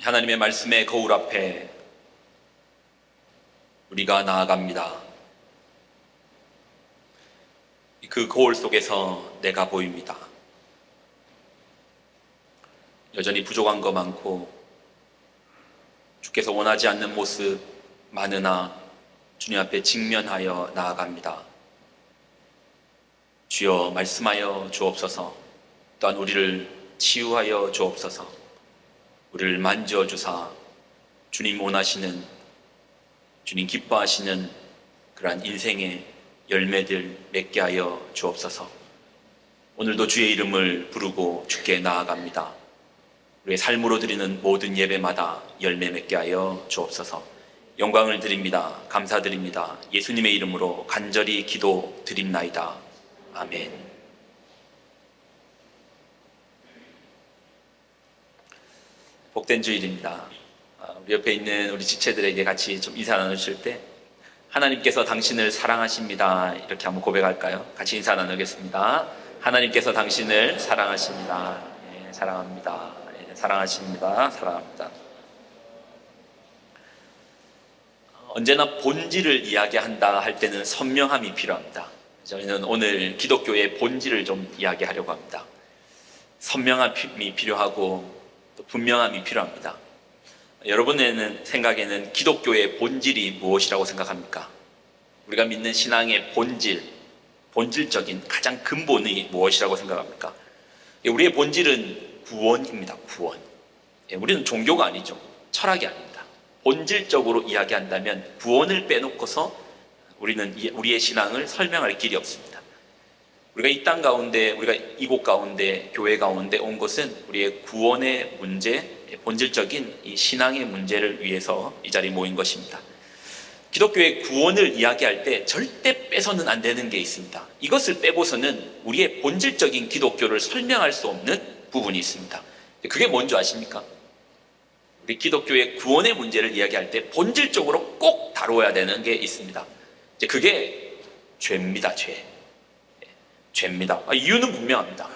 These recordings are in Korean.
하나님의 말씀의 거울 앞에 우리가 나아갑니다. 그 거울 속에서 내가 보입니다. 여전히 부족한 거 많고 주께서 원하지 않는 모습 많으나 주님 앞에 직면하여 나아갑니다. 주여 말씀하여 주옵소서. 또한 우리를 치유하여 주옵소서. 우리를 만져주사 주님 원하시는, 주님 기뻐하시는 그러한 인생의 열매들 맺게 하여 주옵소서. 오늘도 주의 이름을 부르고 주께 나아갑니다. 우리의 삶으로 드리는 모든 예배마다 열매 맺게 하여 주옵소서. 영광을 드립니다. 감사드립니다. 예수님의 이름으로 간절히 기도 드립나이다. 아멘. 복된 주일입니다. 우리 옆에 있는 우리 지체들에게 같이 좀 인사 나누실 때 하나님께서 당신을 사랑하십니다. 이렇게 한번 고백할까요? 같이 인사 나누겠습니다. 하나님께서 당신을 사랑하십니다. 네, 사랑합니다. 네, 사랑하십니다. 사랑합니다. 언제나 본질을 이야기한다 할 때는 선명함이 필요합니다. 저희는 오늘 기독교의 본질을 좀 이야기하려고 합니다. 선명함이 필요하고 또 분명함이 필요합니다. 여러분의 생각에는 기독교의 본질이 무엇이라고 생각합니까? 우리가 믿는 신앙의 본질적인 가장 근본이 무엇이라고 생각합니까? 우리의 본질은 구원입니다. 구원. 우리는 종교가 아니죠. 철학이 아닙니다. 본질적으로 이야기한다면 구원을 빼놓고서 우리는 우리의 신앙을 설명할 길이 없습니다. 우리가 이 땅 가운데, 우리가 이곳 가운데, 교회 가운데 온 것은 우리의 구원의 문제, 본질적인 이 신앙의 문제를 위해서 이 자리에 모인 것입니다. 기독교의 구원을 이야기할 때 절대 빼서는 안 되는 게 있습니다. 이것을 빼고서는 우리의 본질적인 기독교를 설명할 수 없는 부분이 있습니다. 그게 뭔지 아십니까? 우리 기독교의 구원의 문제를 이야기할 때 본질적으로 꼭 다뤄야 되는 게 있습니다. 그게 죄입니다. 죄입니다. 이유는 분명합니다.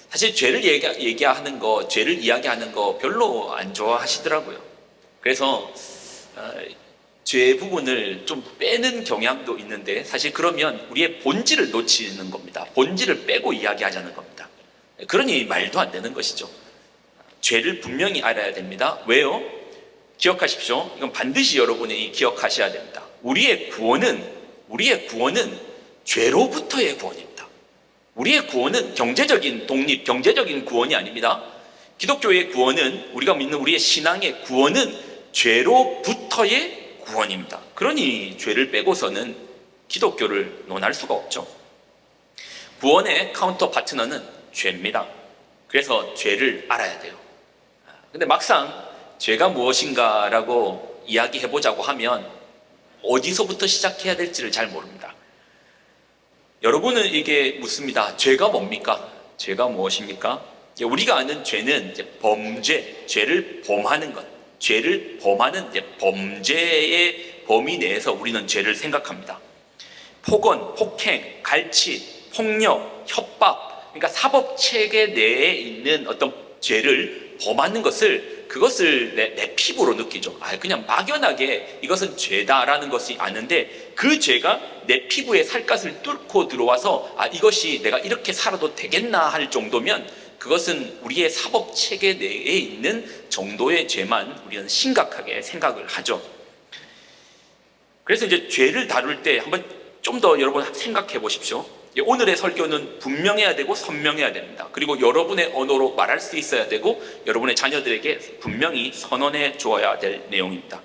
사실 죄를 죄를 이야기하는 거 별로 안 좋아하시더라고요. 그래서 죄 부분을 좀 빼는 경향도 있는데 사실 그러면 우리의 본질을 놓치는 겁니다. 본질을 빼고 이야기하자는 겁니다. 그러니 말도 안 되는 것이죠. 죄를 분명히 알아야 됩니다. 왜요? 기억하십시오. 이건 반드시 여러분이 기억하셔야 됩니다. 우리의 구원은 죄로부터의 구원입니다. 우리의 구원은 경제적인 독립, 경제적인 구원이 아닙니다. 기독교의 구원은, 우리가 믿는 우리의 신앙의 구원은 죄로부터의 구원입니다. 그러니 죄를 빼고서는 기독교를 논할 수가 없죠. 구원의 카운터 파트너는 죄입니다. 그래서 죄를 알아야 돼요. 근데 막상 죄가 무엇인가라고 이야기해보자고 하면 어디서부터 시작해야 될지를 잘 모릅니다. 여러분은 이게 묻습니다. 죄가 뭡니까? 죄가 무엇입니까? 우리가 아는 죄는 이제 범죄, 죄를 범하는 것, 죄를 범하는 이제 범죄의 범위 내에서 우리는 죄를 생각합니다. 폭언, 폭행, 갈취, 폭력, 협박, 그러니까 사법 체계 내에 있는 어떤 죄를 범하는 그것을 내 피부로 느끼죠. 그냥 막연하게 이것은 죄다라는 것이 아는데 그 죄가 내 피부에 살갗을 뚫고 들어와서 이것이 내가 이렇게 살아도 되겠나 할 정도면 그것은 우리의 사법 체계 내에 있는 정도의 죄만 우리는 심각하게 생각을 하죠. 그래서 이제 죄를 다룰 때 한번 좀 더 여러분 생각해 보십시오. 오늘의 설교는 분명해야 되고 선명해야 됩니다. 그리고 여러분의 언어로 말할 수 있어야 되고 여러분의 자녀들에게 분명히 선언해 주어야 될 내용입니다.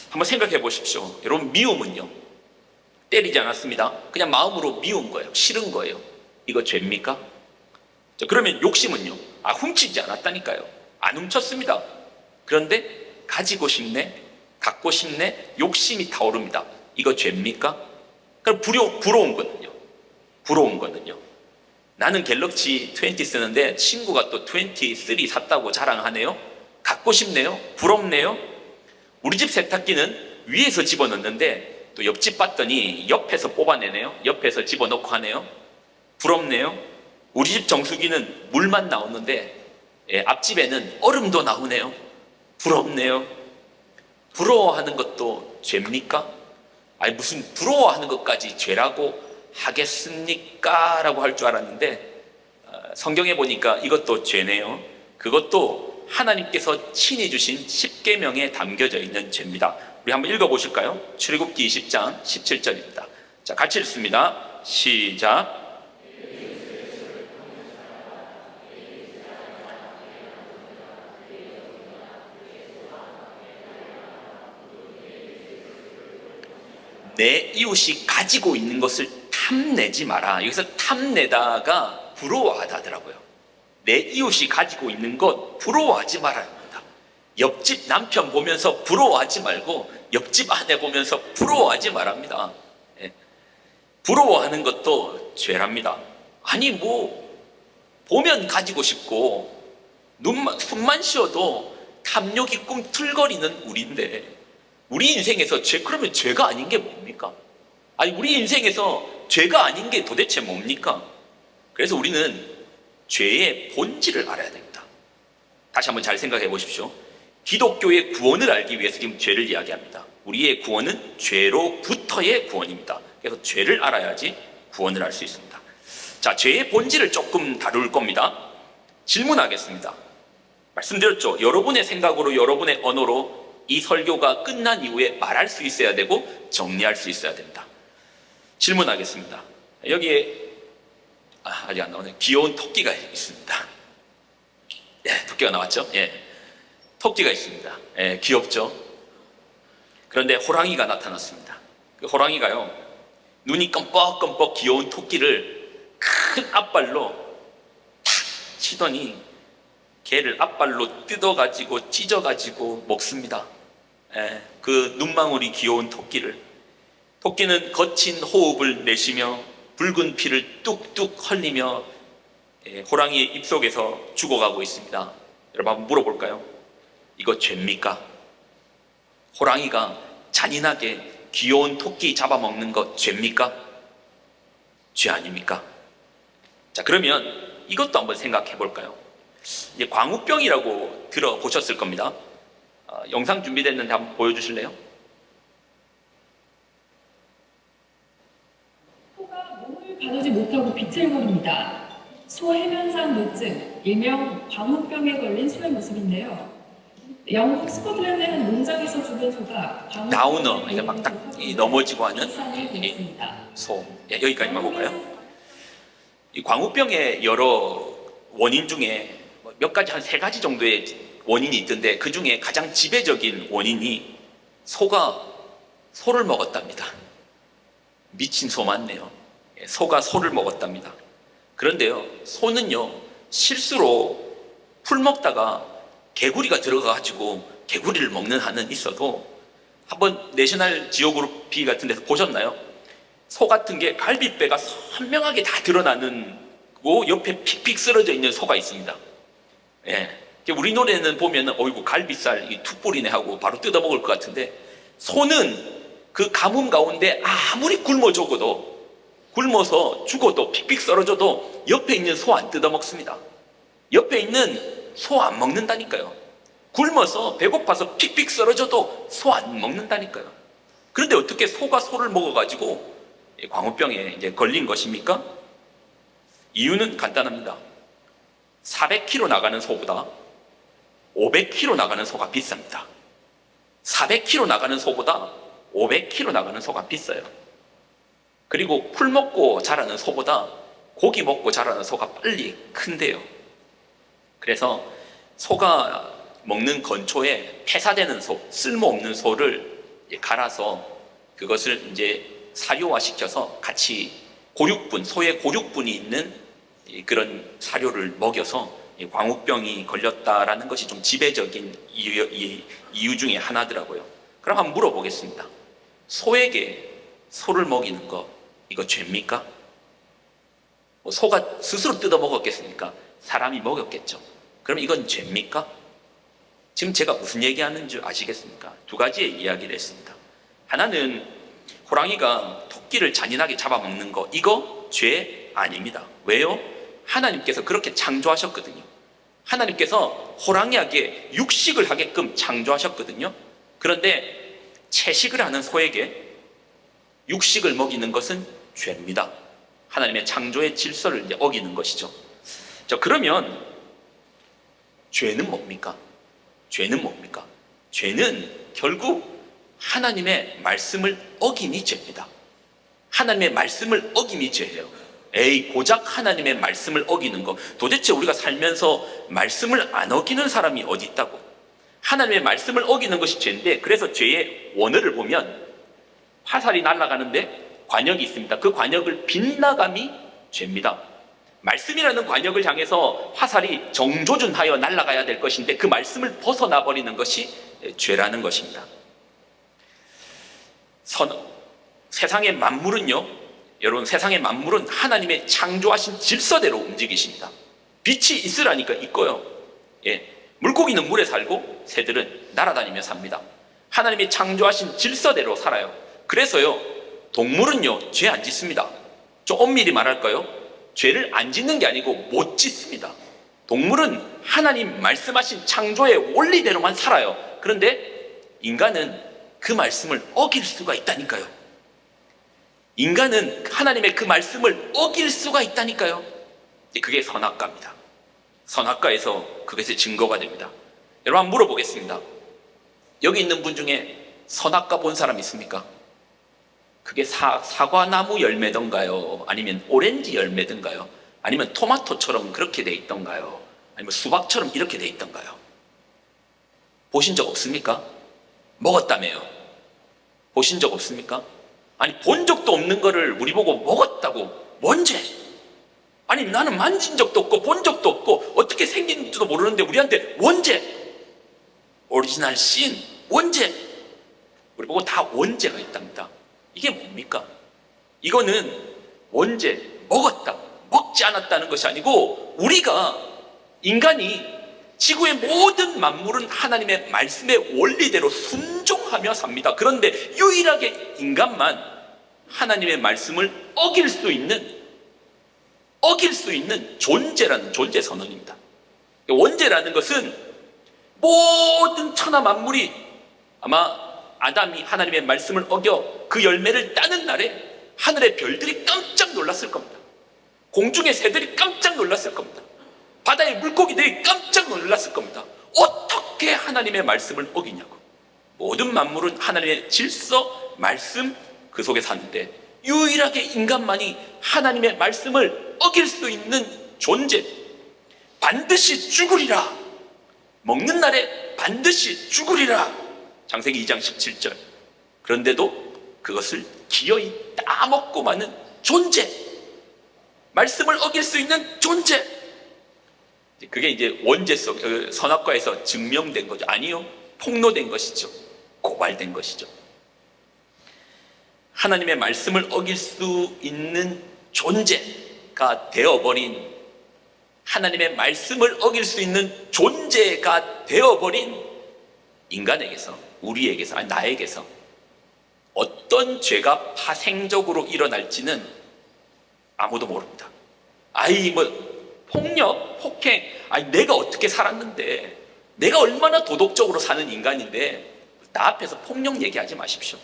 한번 생각해 보십시오. 여러분, 미움은요, 때리지 않았습니다. 그냥 마음으로 미운 거예요. 싫은 거예요. 이거 죄입니까? 그러면 욕심은요, 훔치지 않았다니까요. 안 훔쳤습니다. 그런데 가지고 싶네, 갖고 싶네, 욕심이 타오릅니다. 이거 죄입니까? 그럼 부러운 거는요. 나는 갤럭시 20 쓰는데 친구가 또 23 샀다고 자랑하네요. 갖고 싶네요. 부럽네요. 우리 집 세탁기는 위에서 집어넣는데 또 옆집 봤더니 옆에서 뽑아내네요. 옆에서 집어넣고 하네요. 부럽네요. 우리 집 정수기는 물만 나오는데 앞집에는 얼음도 나오네요. 부럽네요. 부러워하는 것도 죄입니까? 아니 무슨 부러워하는 것까지 죄라고 하겠습니까? 라고 할 줄 알았는데 성경에 보니까 이것도 죄네요. 그것도 하나님께서 친히 주신 십계명에 담겨져 있는 죄입니다. 우리 한번 읽어보실까요? 출애굽기 20장 17절입니다. 자, 같이 읽습니다. 시작. 내 이웃이 가지고 있는 것을 탐내지 마라. 여기서 탐내다가 부러워하다더라고요. 내 이웃이 가지고 있는 것 부러워하지 말아야 합니다. 옆집 남편 보면서 부러워하지 말고 옆집 아내 보면서 부러워하지 말합니다. 부러워하는 것도 죄랍니다. 아니 뭐 보면 가지고 싶고 숨만 쉬어도 탐욕이 꿈틀거리는 우리인데 우리 인생에서 그러면 죄가 아닌 게 뭡니까? 아니 우리 인생에서 죄가 아닌 게 도대체 뭡니까? 그래서 우리는 죄의 본질을 알아야 됩니다. 다시 한번 잘 생각해 보십시오. 기독교의 구원을 알기 위해서 지금 죄를 이야기합니다. 우리의 구원은 죄로부터의 구원입니다. 그래서 죄를 알아야지 구원을 알 수 있습니다. 자, 죄의 본질을 조금 다룰 겁니다. 질문하겠습니다. 말씀드렸죠. 여러분의 생각으로 여러분의 언어로 이 설교가 끝난 이후에 말할 수 있어야 되고 정리할 수 있어야 됩니다. 질문하겠습니다. 여기에 아직 안 나오네. 귀여운 토끼가 있습니다. 토끼가 나왔죠? 토끼가 있습니다. 귀엽죠? 그런데 호랑이가 나타났습니다. 그 호랑이가요, 눈이 껌뻑껌뻑 귀여운 토끼를 큰 앞발로 탁 치더니 개를 앞발로 뜯어가지고 찢어가지고 먹습니다. 그 눈망울이 귀여운 토끼는 거친 호흡을 내쉬며 붉은 피를 뚝뚝 흘리며 호랑이의 입속에서 죽어가고 있습니다. 여러분 한번 물어볼까요? 이거 죄입니까? 호랑이가 잔인하게 귀여운 토끼 잡아먹는 거 죄입니까? 죄 아닙니까? 자, 그러면 이것도 한번 생각해 볼까요? 이제 광우병이라고 들어보셨을 겁니다. 영상 준비됐는데 한번 보여주실래요? 소가 몸을 가누지 못하고 비틀거립니다. 소해면상노증, 일명 광우병에 걸린 소의 모습인데요. 영국 스코틀랜드의 한 농장에서 죽은 소가 다우너, 그러니까 막 딱 넘어지고 하는 이 소. 여기까지만 볼까요? 이 광우병의 여러 원인 중에 몇 가지, 한 3가지 정도의 원인이 있던데 그 중에 가장 지배적인 원인이 소가 소를 먹었답니다. 미친 소 맞네요. 소가 소를 먹었답니다. 그런데요, 소는요, 실수로 풀 먹다가 개구리가 들어가가지고 개구리를 먹는 한은 있어도 한번 내셔널 지오그래피 같은 데서 보셨나요? 소 같은 게 갈비뼈가 선명하게 다 드러나는 고 옆에 픽픽 쓰러져 있는 소가 있습니다. 우리 노래는 보면은 어이구 갈비살 이 툭불이네 하고 바로 뜯어 먹을 것 같은데 소는 그 가뭄 가운데 아무리 굶어서 죽어도 픽픽 쓰러져도 옆에 있는 소 안 뜯어 먹습니다. 옆에 있는 소 안 먹는다니까요. 굶어서 배고파서 픽픽 쓰러져도 소 안 먹는다니까요. 그런데 어떻게 소가 소를 먹어가지고 광우병에 이제 걸린 것입니까? 이유는 간단합니다. 400kg 나가는 소보다 500kg 나가는 소가 비쌉니다. 400kg 나가는 소보다 500kg 나가는 소가 비싸요. 그리고 풀 먹고 자라는 소보다 고기 먹고 자라는 소가 빨리 큰대요. 그래서 소가 먹는 건초에 폐사되는 소, 쓸모없는 소를 갈아서 그것을 이제 사료화 시켜서 같이 소의 고육분이 있는 그런 사료를 먹여서 광우병이 걸렸다라는 것이 좀 지배적인 이유 중에 하나더라고요. 그럼 한번 물어보겠습니다. 소에게 소를 먹이는 거 이거 죄입니까? 소가 스스로 뜯어 먹었겠습니까? 사람이 먹였겠죠. 그럼 이건 죄입니까? 지금 제가 무슨 얘기하는 줄 아시겠습니까? 2가지의 이야기를 했습니다. 하나는 호랑이가 끼를 잔인하게 잡아먹는 거, 이거 죄 아닙니다. 왜요? 하나님께서 그렇게 창조하셨거든요. 하나님께서 호랑이에게 육식을 하게끔 창조하셨거든요. 그런데 채식을 하는 소에게 육식을 먹이는 것은 죄입니다. 하나님의 창조의 질서를 이제 어기는 것이죠. 자, 그러면 죄는 뭡니까? 죄는 뭡니까? 죄는 결국 하나님의 말씀을 어김이 죄입니다. 하나님의 말씀을 어김이 죄예요. 에이, 고작 하나님의 말씀을 어기는 거. 도대체 우리가 살면서 말씀을 안 어기는 사람이 어디 있다고? 하나님의 말씀을 어기는 것이 죄인데, 그래서 죄의 원어를 보면 화살이 날아가는데 관역이 있습니다. 그 관역을 빗나감이 죄입니다. 말씀이라는 관역을 향해서 화살이 정조준하여 날아가야 될 것인데 그 말씀을 벗어나 버리는 것이 죄라는 것입니다. 세상의 만물은요, 여러분, 세상의 만물은 하나님의 창조하신 질서대로 움직이십니다. 빛이 있으라니까 있고요. 예, 물고기는 물에 살고 새들은 날아다니며 삽니다. 하나님이 창조하신 질서대로 살아요. 그래서요, 동물은요, 죄 안 짓습니다. 좀 엄밀히 말할까요? 죄를 안 짓는 게 아니고 못 짓습니다. 동물은 하나님 말씀하신 창조의 원리대로만 살아요. 그런데 인간은 그 말씀을 어길 수가 있다니까요. 인간은 하나님의 그 말씀을 어길 수가 있다니까요. 그게 선악과입니다. 선악과에서 그것의 증거가 됩니다. 여러분, 한번 물어보겠습니다. 여기 있는 분 중에 선악과 본 사람 있습니까? 그게 사과나무 열매던가요? 아니면 오렌지 열매던가요? 아니면 토마토처럼 그렇게 돼 있던가요? 아니면 수박처럼 이렇게 돼 있던가요? 보신 적 없습니까? 먹었다며요. 보신 적 없습니까? 아니, 본 적도 없는 거를 우리 보고 먹었다고. 뭔 죄? 아니, 나는 만진 적도 없고 본 적도 없고 어떻게 생긴지도 모르는데 우리한테 원죄, 오리지널 씬, 원죄, 우리 보고 다 원죄가 있답니다. 이게 뭡니까? 이거는 원죄, 먹었다, 먹지 않았다는 것이 아니고, 우리가, 인간이 지구의 모든 만물은 하나님의 말씀의 원리대로 순종하며 삽니다. 그런데 유일하게 인간만 하나님의 말씀을 어길 수 있는 존재라는 존재 선언입니다. 원죄라는 것은 모든 천하 만물이, 아마 아담이 하나님의 말씀을 어겨 그 열매를 따는 날에 하늘의 별들이 깜짝 놀랐을 겁니다. 공중의 새들이 깜짝 놀랐을 겁니다. 바다의 물고기들이 깜짝 놀랐을 겁니다. 어떻게 하나님의 말씀을 어기냐고. 모든 만물은 하나님의 질서, 말씀, 그 속에 사는데 유일하게 인간만이 하나님의 말씀을 어길 수 있는 존재, 반드시 죽으리라, 먹는 날에 반드시 죽으리라, 창세기 2장 17절. 그런데도 그것을 기어이 따먹고 마는 존재, 말씀을 어길 수 있는 존재. 그게 이제 원죄성, 선악과에서 증명된 거죠. 아니요, 폭로된 것이죠. 고발된 것이죠. 하나님의 말씀을 어길 수 있는 존재가 되어버린, 하나님의 말씀을 어길 수 있는 존재가 되어버린 인간에게서, 우리에게서, 아니 나에게서 어떤 죄가 파생적으로 일어날지는 아무도 모릅니다. 아이, 폭력, 폭행, 아니 내가 어떻게 살았는데, 내가 얼마나 도덕적으로 사는 인간인데 나 앞에서 폭력 얘기하지 마십시오.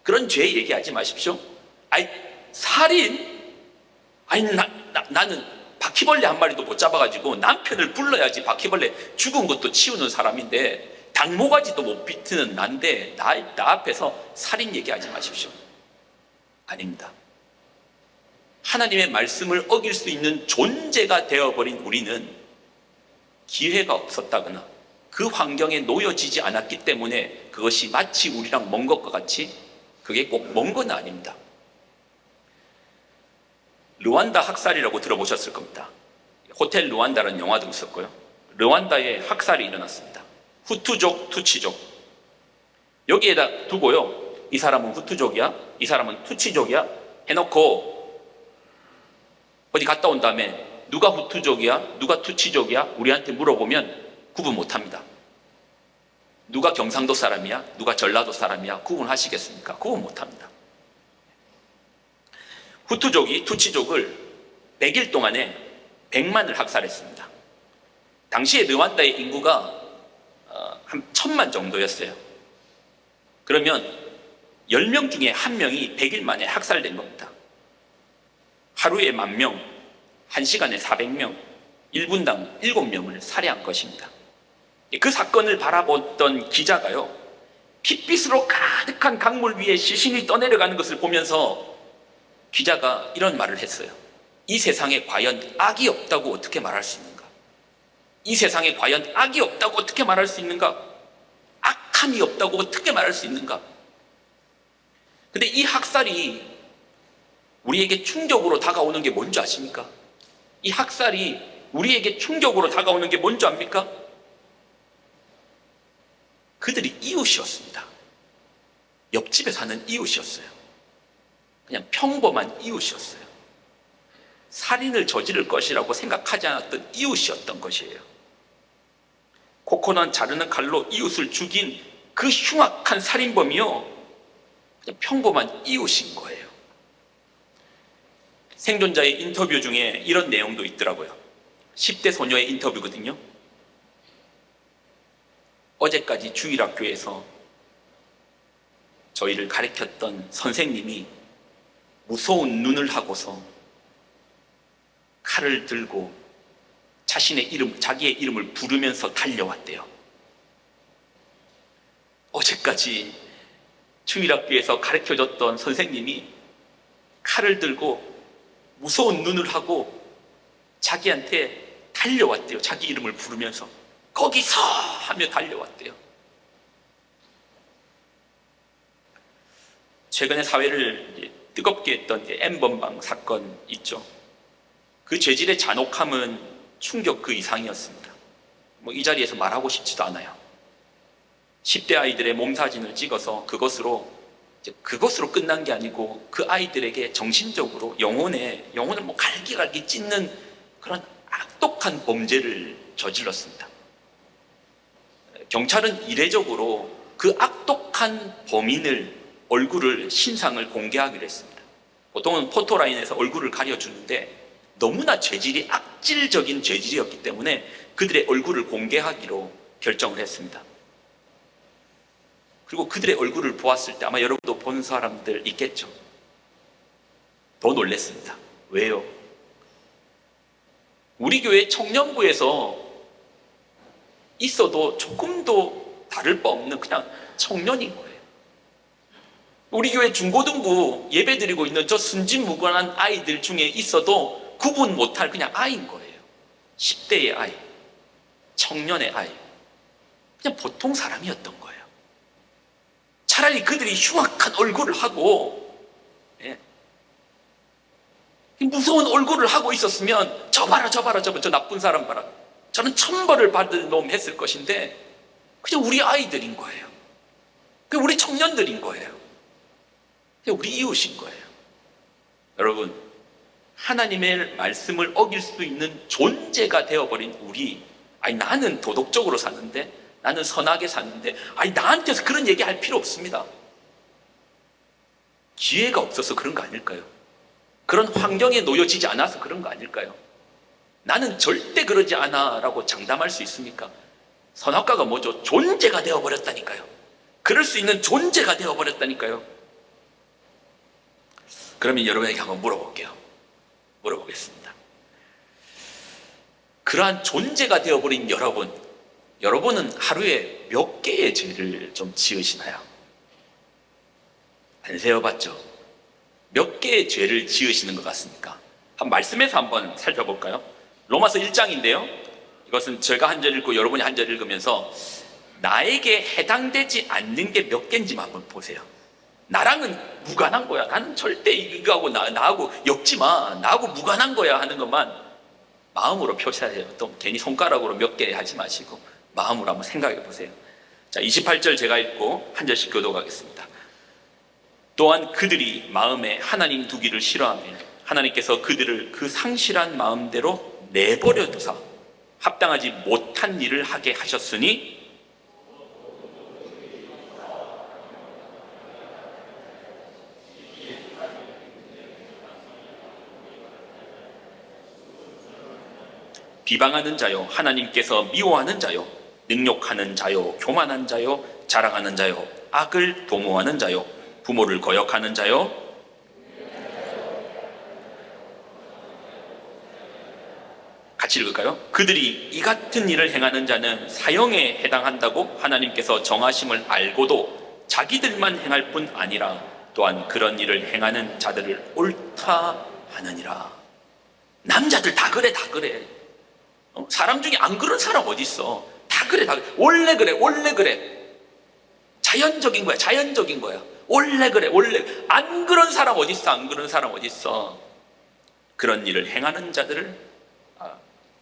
그런 죄 얘기하지 마십시오. 아니, 살인, 아니 나는 바퀴벌레 한 마리도 못 잡아가지고 남편을 불러야지 바퀴벌레 죽은 것도 치우는 사람인데, 닭모가지도 못 비트는 난데 나 앞에서 살인 얘기하지 마십시오. 아닙니다. 하나님의 말씀을 어길 수 있는 존재가 되어버린 우리는 기회가 없었다거나 그 환경에 놓여지지 않았기 때문에 그것이 마치 우리랑 먼 것과 같이, 그게 꼭 먼 건 아닙니다. 르완다 학살이라고 들어보셨을 겁니다. 호텔 르완다라는 영화도 있었고요. 르완다에 학살이 일어났습니다. 후투족, 투치족. 여기에다 두고요, 이 사람은 후투족이야, 이 사람은 투치족이야 해놓고 어디 갔다 온 다음에 누가 후투족이야, 누가 투치족이야 우리한테 물어보면 구분 못합니다. 누가 경상도 사람이야, 누가 전라도 사람이야 구분하시겠습니까? 구분 못합니다. 후투족이 투치족을 100일 동안에 100만을 학살했습니다. 당시에 르완다의 인구가 한 1000만 정도였어요. 그러면 10명 중에 1명이 100일 만에 학살된 겁니다. 하루에 10,000명, 1시간에 400명, 1분당 7명을 살해한 것입니다. 그 사건을 바라보던 기자가요, 핏빛으로 가득한 강물 위에 시신이 떠내려가는 것을 보면서 기자가 이런 말을 했어요. 이 세상에 과연 악이 없다고 어떻게 말할 수 있는가? 이 세상에 과연 악이 없다고 어떻게 말할 수 있는가? 악함이 없다고 어떻게 말할 수 있는가? 근데 이 학살이 우리에게 충격으로 다가오는 게 뭔지 아십니까? 이 학살이 우리에게 충격으로 다가오는 게 뭔지 압니까? 그들이 이웃이었습니다. 옆집에 사는 이웃이었어요. 그냥 평범한 이웃이었어요. 살인을 저지를 것이라고 생각하지 않았던 이웃이었던 것이에요. 코코넛 자르는 칼로 이웃을 죽인 그 흉악한 살인범이요, 그냥 평범한 이웃인 거예요. 생존자의 인터뷰 중에 이런 내용도 있더라고요. 10대 소녀의 인터뷰거든요. 어제까지 주일학교에서 저희를 가르쳤던 선생님이 무서운 눈을 하고서 칼을 들고 자기의 이름을 부르면서 달려왔대요. 어제까지 주일학교에서 가르쳐줬던 선생님이 칼을 들고 무서운 눈을 하고 자기한테 달려왔대요. 자기 이름을 부르면서 거기서 하며 달려왔대요. 최근에 사회를 뜨겁게 했던 N번방 사건 있죠. 그 죄질의 잔혹함은 충격 그 이상이었습니다. 이 자리에서 말하고 싶지도 않아요. 10대 아이들의 몸사진을 찍어서 그것으로 끝난 게 아니고 그 아이들에게 정신적으로 영혼을 갈기갈기 찢는 그런 악독한 범죄를 저질렀습니다. 경찰은 이례적으로 그 악독한 범인을 얼굴을 신상을 공개하기로 했습니다. 보통은 포토라인에서 얼굴을 가려주는데 너무나 죄질이 악질적인 죄질이었기 때문에 그들의 얼굴을 공개하기로 결정을 했습니다. 그리고 그들의 얼굴을 보았을 때 아마 여러분도 본 사람들 있겠죠. 더 놀랐습니다. 왜요? 우리 교회 청년부에서 있어도 조금도 다를 바 없는 그냥 청년인 거예요. 우리 교회 중고등부 예배드리고 있는 저 순진무구한 아이들 중에 있어도 구분 못할 그냥 아이인 거예요. 10대의 아이, 청년의 아이, 그냥 보통 사람이었던 거예요. 차라리 그들이 흉악한 얼굴을 하고 무서운 얼굴을 하고 있었으면 저 나쁜 사람 봐라, 저는 천벌을 받을 놈 했을 것인데 그냥 우리 아이들인 거예요. 그냥 우리 청년들인 거예요. 그냥 우리 이웃인 거예요. 여러분, 하나님의 말씀을 어길 수 있는 존재가 되어버린 우리, 나는 도덕적으로 사는데, 나는 선하게 사는데, 나한테서 그런 얘기 할 필요 없습니다. 기회가 없어서 그런 거 아닐까요? 그런 환경에 놓여지지 않아서 그런 거 아닐까요? 나는 절대 그러지 않아 라고 장담할 수 있습니까? 선악과가 뭐죠? 존재가 되어버렸다니까요. 그럴 수 있는 존재가 되어버렸다니까요. 그러면 여러분에게 한번 물어보겠습니다. 그러한 존재가 되어버린 여러분은 하루에 몇 개의 죄를 좀 지으시나요? 안 세어봤죠? 몇 개의 죄를 지으시는 것 같습니까? 말씀에서 한번 살펴볼까요? 로마서 1장인데요. 이것은 제가 한 절 읽고 여러분이 한 절 읽으면서 나에게 해당되지 않는 게 몇 개인지만 한번 보세요. 나랑은 무관한 거야. 나는 절대 이거하고 나하고 엮지 마. 나하고 무관한 거야 하는 것만 마음으로 표시하세요. 또 괜히 손가락으로 몇 개 하지 마시고 마음으로 한번 생각해 보세요. 자, 28절 제가 읽고 한 절씩 교독하겠습니다. 또한 그들이 마음에 하나님 두기를 싫어하며 하나님께서 그들을 그 상실한 마음대로 내버려 두사 합당하지 못한 일을 하게 하셨으니 비방하는 자요, 하나님께서 미워하는 자요, 능욕하는 자요, 교만한 자요, 자랑하는 자요, 악을 도모하는 자요, 부모를 거역하는 자요. 같이 읽을까요? 그들이 이 같은 일을 행하는 자는 사형에 해당한다고 하나님께서 정하심을 알고도 자기들만 행할 뿐 아니라 또한 그런 일을 행하는 자들을 옳다 하느니라. 남자들 다 그래, 다 그래. 사람 중에 안 그런 사람 어디 있어? 다 그래, 다 그래. 원래 그래, 원래 그래. 자연적인 거야, 자연적인 거야. 원래 그래, 원래. 안 그런 사람 어디 있어? 안 그런 사람 어디 있어? 그런 일을 행하는 자들을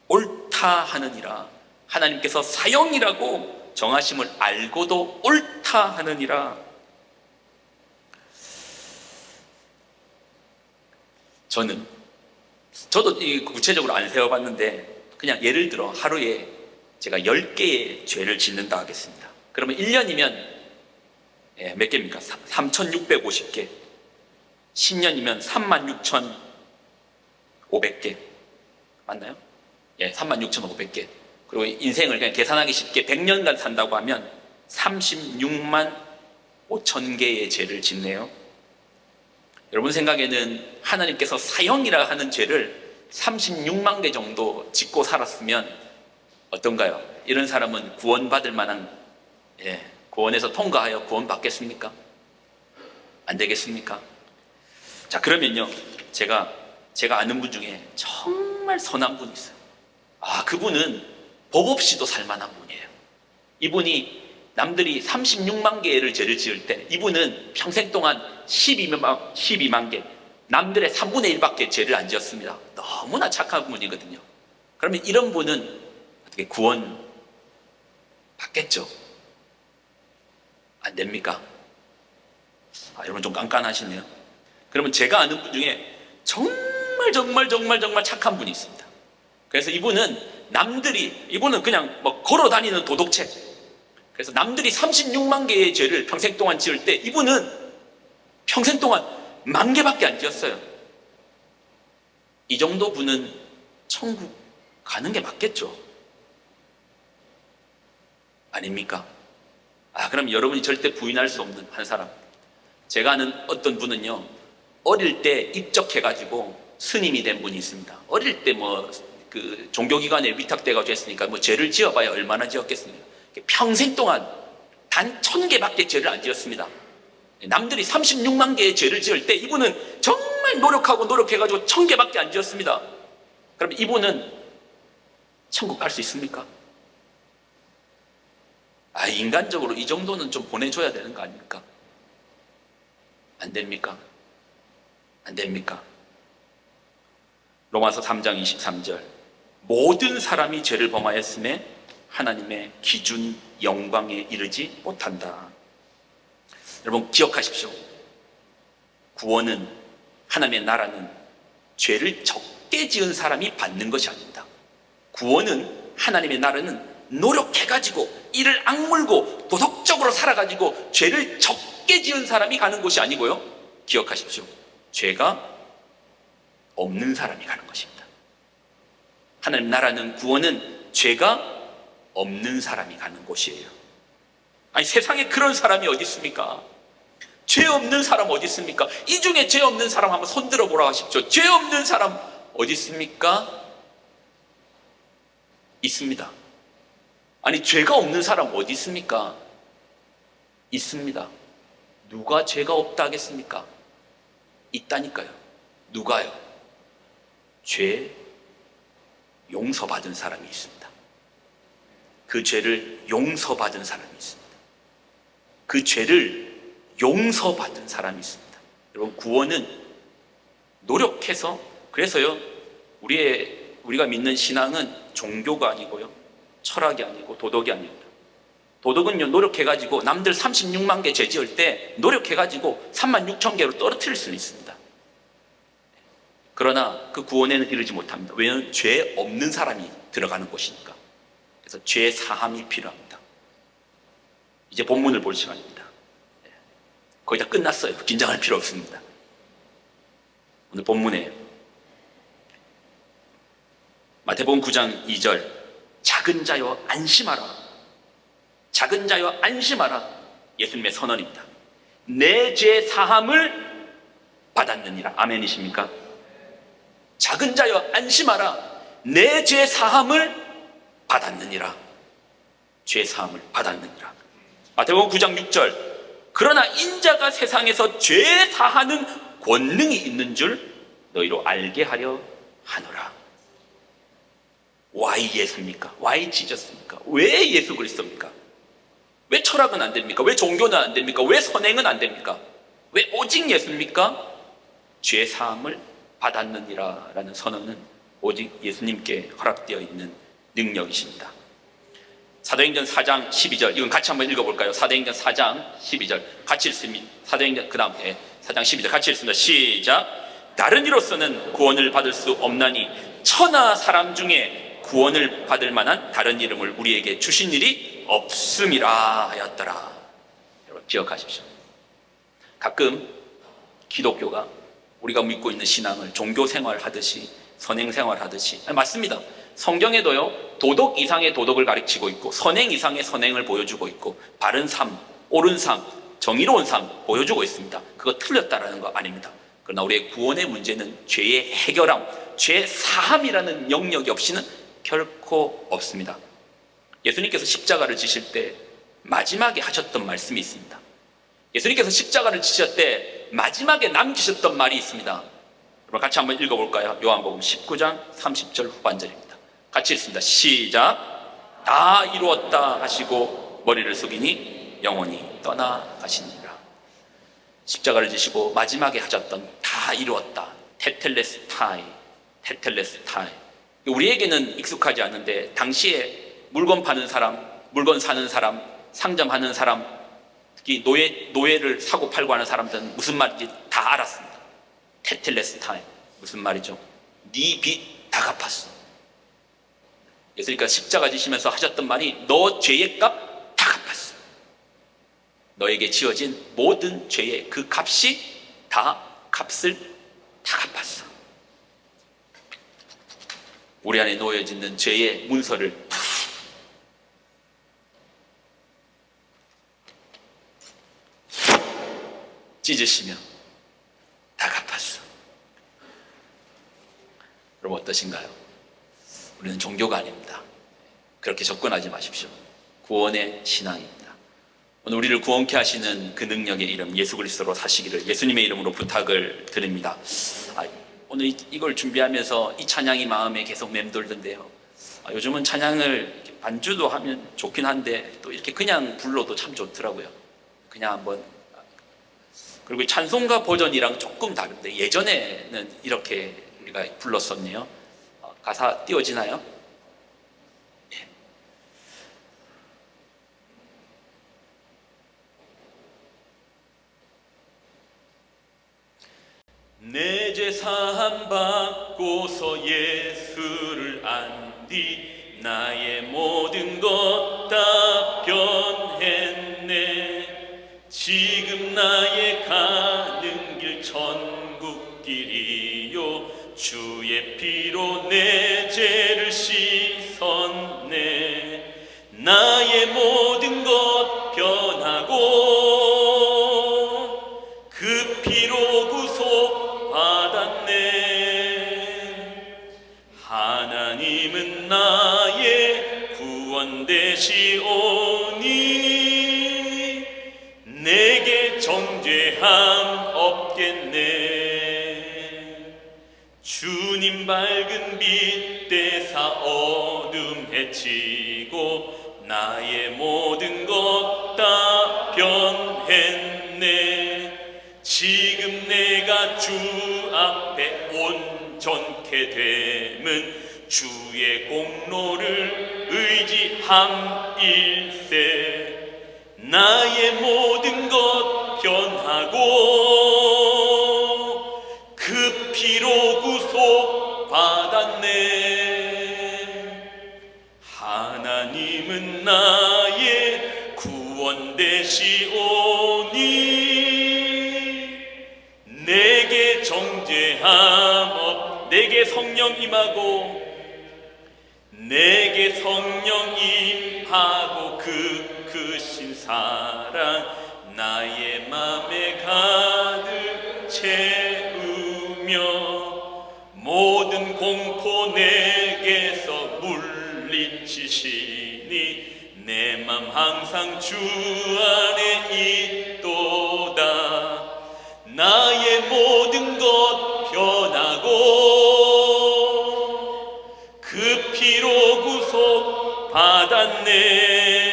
옳다 하느니라. 하나님께서 사형이라고 정하심을 알고도 옳다 하느니라. 저도 이 구체적으로 안 세워봤는데 그냥 예를 들어 하루에 제가 10개의 죄를 짓는다 하겠습니다. 그러면 1년이면 몇 개입니까? 3,650개. 10년이면 36,500개. 맞나요? 36,500개. 그리고 인생을 그냥 계산하기 쉽게 100년간 산다고 하면 36만 5천 개의 죄를 짓네요. 여러분 생각에는 하나님께서 사형이라 하는 죄를 36만 개 정도 짓고 살았으면 어떤가요? 이런 사람은 구원받을 만한, 구원에서 통과하여 구원받겠습니까? 안 되겠습니까? 자, 그러면요, 제가 아는 분 중에 정말 선한 분이 있어요. 그분은 법 없이도 살만한 분이에요. 이분이 남들이 36만 개를 죄를 지을 때 이분은 평생 동안 12만 개, 남들의 3분의 1밖에 죄를 안 지었습니다. 너무나 착한 분이거든요. 그러면 이런 분은 어떻게 구원 받겠죠? 안 됩니까? 여러분 좀 깐깐하시네요. 그러면 제가 아는 분 중에 정말 착한 분이 있습니다. 그래서 이분은 그냥 걸어 다니는 도덕책. 그래서 남들이 36만 개의 죄를 평생 동안 지을 때 이분은 평생 동안 10,000개밖에 안 지었어요. 이 정도 분은 천국 가는 게 맞겠죠? 아닙니까? 그럼 여러분이 절대 부인할 수 없는 한 사람. 제가 아는 어떤 분은요, 어릴 때 입적해가지고 스님이 된 분이 있습니다. 어릴 때 종교기관에 위탁돼가지고 했으니까 죄를 지어봐야 얼마나 지었겠습니까? 평생 동안 단 1,000개밖에 죄를 안 지었습니다. 남들이 36만 개의 죄를 지을 때 이분은 정말 노력해가지고 1,000개밖에 안 지었습니다. 그럼 이분은 천국 갈 수 있습니까? 인간적으로 이 정도는 좀 보내줘야 되는 거 아닙니까? 안 됩니까? 안 됩니까? 로마서 3장 23절. 모든 사람이 죄를 범하였음에 하나님의 기준 영광에 이르지 못한다. 여러분 기억하십시오. 구원은, 하나님의 나라는 죄를 적게 지은 사람이 받는 것이 아닙니다. 구원은, 하나님의 나라는 노력해가지고 이를 악물고 도덕적으로 살아가지고 죄를 적게 지은 사람이 가는 곳이 아니고요. 기억하십시오. 죄가 없는 사람이 가는 것입니다. 하나님 나라는, 구원은 죄가 없는 사람이 가는 곳이에요. 세상에 그런 사람이 어디 있습니까? 죄 없는 사람 어디 있습니까? 이 중에 죄 없는 사람 한번 손들어 보라 하십시오. 죄 없는 사람 어디 있습니까? 있습니다. 죄가 없는 사람 어디 있습니까? 있습니다. 누가 죄가 없다 하겠습니까? 있다니까요. 누가요? 죄 용서받은 사람이 있습니다. 그 죄를 용서받은 사람이 있습니다. 그 죄를 용서받은 사람이 있습니다. 여러분 구원은 노력해서, 그래서요 우리가 믿는 신앙은 종교가 아니고요, 철학이 아니고 도덕이 아닙니다. 도덕은요, 노력해가지고 남들 36만 개 죄 지을 때 노력해가지고 36,000개로 떨어뜨릴 수는 있습니다. 그러나 그 구원에는 이르지 못합니다. 왜냐하면 죄 없는 사람이 들어가는 곳이니까. 그래서 죄 사함이 필요합니다. 이제 본문을 볼 시간입니다. 거의 다 끝났어요. 긴장할 필요 없습니다. 오늘 본문에 마태복음 9장 2절, 작은 자여 안심하라. 작은 자여 안심하라. 예수님의 선언입니다. 내 죄 사함을 받았느니라. 아멘이십니까? 작은 자여 안심하라. 내 죄 사함을 받았느니라. 죄 사함을 받았느니라. 마태복음 9장 6절, 그러나 인자가 세상에서 죄 사하는 권능이 있는 줄 너희로 알게 하려 하노라. Why 예수입니까? Why 지졌습니까? 왜 예수 그리스도입니까? 왜 철학은 안 됩니까? 왜 종교는 안 됩니까? 왜 선행은 안 됩니까? 왜 오직 예수입니까? 죄 사함을 받았느니라 라는 선언은 오직 예수님께 허락되어 있는 능력이십니다. 사도행전 4장 12절, 이건 같이 한번 읽어볼까요? 사도행전 4장 12절 같이 읽습니다. 사도행전 그 다음에 4장 12절 같이 읽습니다. 시작. 다른 이로서는 구원을 받을 수 없나니 천하 사람 중에 구원을 받을 만한 다른 이름을 우리에게 주신 일이 없음이라 하였더라. 여러분 기억하십시오. 가끔 기독교가 우리가 믿고 있는 신앙을 종교 생활하듯이 선행 생활하듯이, 맞습니다. 성경에도요 도덕 이상의 도덕을 가르치고 있고 선행 이상의 선행을 보여주고 있고 바른 삶, 옳은 삶, 정의로운 삶 보여주고 있습니다. 그거 틀렸다라는 거 아닙니다. 그러나 우리의 구원의 문제는 죄의 해결함, 죄 사함이라는 영역이 없이는 결코 없습니다. 예수님께서 십자가를 지실 때 마지막에 하셨던 말씀이 있습니다. 예수님께서 십자가를 지실 때 마지막에 남기셨던 말이 있습니다. 여러분 같이 한번 읽어볼까요? 요한복음 19장 30절 후반절입니다. 같이 읽습니다. 시작. 다 이루었다 하시고 머리를 숙이니 영원히 떠나가시니라. 십자가를 지시고 마지막에 하셨던 다 이루었다. 테텔레스타이, 테텔레스타이. 우리에게는 익숙하지 않은데 당시에 물건 파는 사람, 물건 사는 사람, 상점하는 사람, 특히 노예를 사고 팔고 하는 사람들은 무슨 말인지 다 알았습니다. 테텔레스타이 무슨 말이죠? 네 빚 다 갚았어. 예수님께서 십자가 지시면서 하셨던 말이 너 죄의 값 다 갚았어. 너에게 지어진 모든 죄의 그 값이 다 값을 다 갚았어. 우리 안에 놓여있는 죄의 문서를 찢으시며 다 갚았어. 여러분 어떠신가요? 우리는 종교가 아닙니다. 그렇게 접근하지 마십시오. 구원의 신앙입니다. 오늘 우리를 구원케 하시는 그 능력의 이름 예수 그리스도로 사시기를 예수님의 이름으로 부탁을 드립니다. 오늘 이걸 준비하면서 이 찬양이 마음에 계속 맴돌던데요. 요즘은 찬양을 반주도 하면 좋긴 한데 또 이렇게 그냥 불러도 참 좋더라고요. 그냥 한번. 그리고 찬송가 버전이랑 조금 다른데 예전에는 이렇게 우리가 불렀었네요. 가사 띄워지나요? 예. 내 죄 사함 받고서 예수를 안 뒤 나의 모든 것 다 변했네. 지금 나의 가는 길 천국 길이요 주의 피로 내 죄를 씻었네. 나의 모든 것 변하고 그 피로 구속 받았네. 하나님은 나의 구원 되시오니 내게 정죄함 없겠네. 주님 밝은 빛 되사 어둠 해치고 나의 모든 것 다 변했네. 지금 내가 주 앞에 온전케 됨은 주의 공로를 의지함일세. 나의 모든 것 변하고 그 피로 구속 받았네. 하나님은 나의 구원 되시오니 내게 정죄함 없. 내게 성령 임하고 내게 성령 임하고 그 크신 사랑 나의 맘에 가득 채우며 모든 공포 내게서 물리치시니 내 맘 항상 주 안에 있도다. 나의 모든 것 변하고 그 피로 구속 받았네.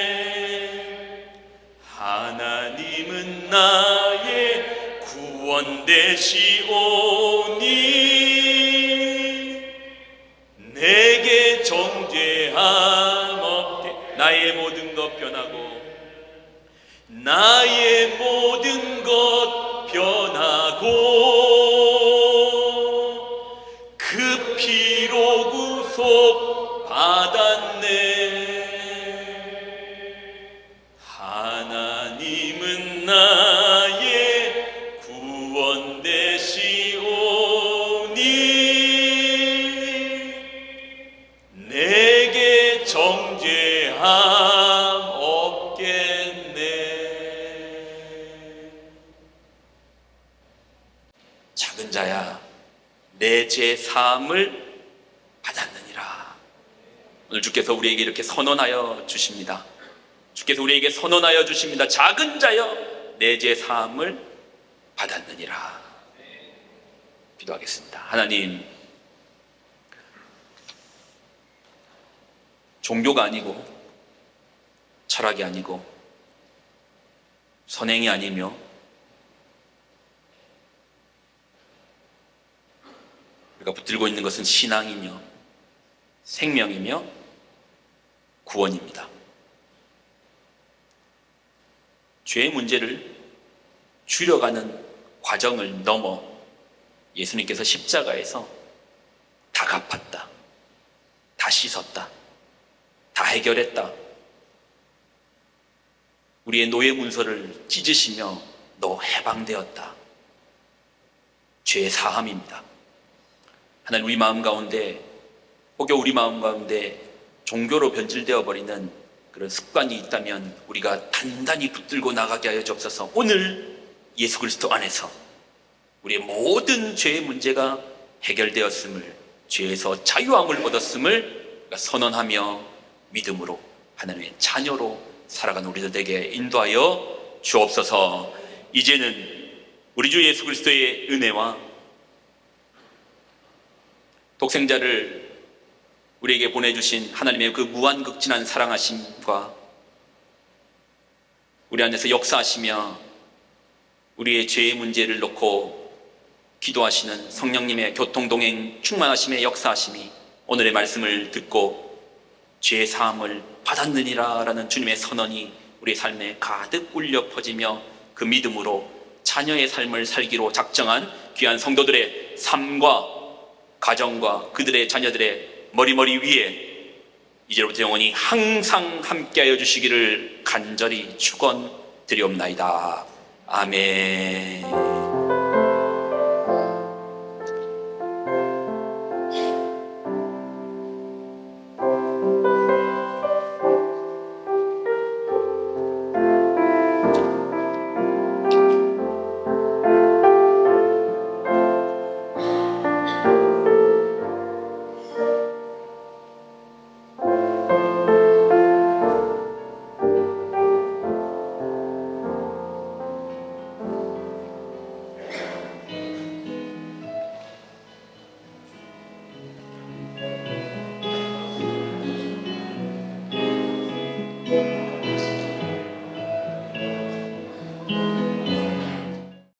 하나님은 나의 구원 되시오니 내게 정죄함 없게. 나의 모든 것 변하고 나의 모든 것 변하고 그 피로 구속 받았네. 하나님은 나의 구원 되시오니 내게 정죄함 없겠네. 작은 자야, 내 죄 사함을 받았느니라. 오늘 주께서 우리에게 이렇게 선언하여 주십니다. 주께서 우리에게 선언하여 주십니다. 작은 자여, 내 죄 사함을 받았느니라. 기도하겠습니다. 하나님, 종교가 아니고 철학이 아니고 선행이 아니며 우리가 붙들고 있는 것은 신앙이며 생명이며 구원입니다. 죄의 문제를 줄여가는 과정을 넘어 예수님께서 십자가에서 다 갚았다, 다 씻었다, 다 해결했다. 우리의 노예 문서를 찢으시며 너 해방되었다. 죄의 사함입니다. 하나님, 우리 마음 가운데 혹여 우리 마음 가운데 종교로 변질되어 버리는 그런 습관이 있다면 우리가 단단히 붙들고 나가게 하여 주옵소서. 오늘 예수 그리스도 안에서 우리의 모든 죄의 문제가 해결되었음을, 죄에서 자유함을 얻었음을 선언하며 믿음으로 하나님의 자녀로 살아가는 우리들에게 인도하여 주옵소서. 이제는 우리 주 예수 그리스도의 은혜와 독생자를 우리에게 보내주신 하나님의 그 무한극진한 사랑하심과 우리 안에서 역사하시며 우리의 죄의 문제를 놓고 기도하시는 성령님의 교통동행 충만하심의 역사하심이 오늘의 말씀을 듣고 죄의 사함을 받았느니라 라는 주님의 선언이 우리의 삶에 가득 울려 퍼지며 그 믿음으로 자녀의 삶을 살기로 작정한 귀한 성도들의 삶과 가정과 그들의 자녀들의 머리머리 위에 이제로부터 영원히 항상 함께하여 주시기를 간절히 축원드리옵나이다. 아멘.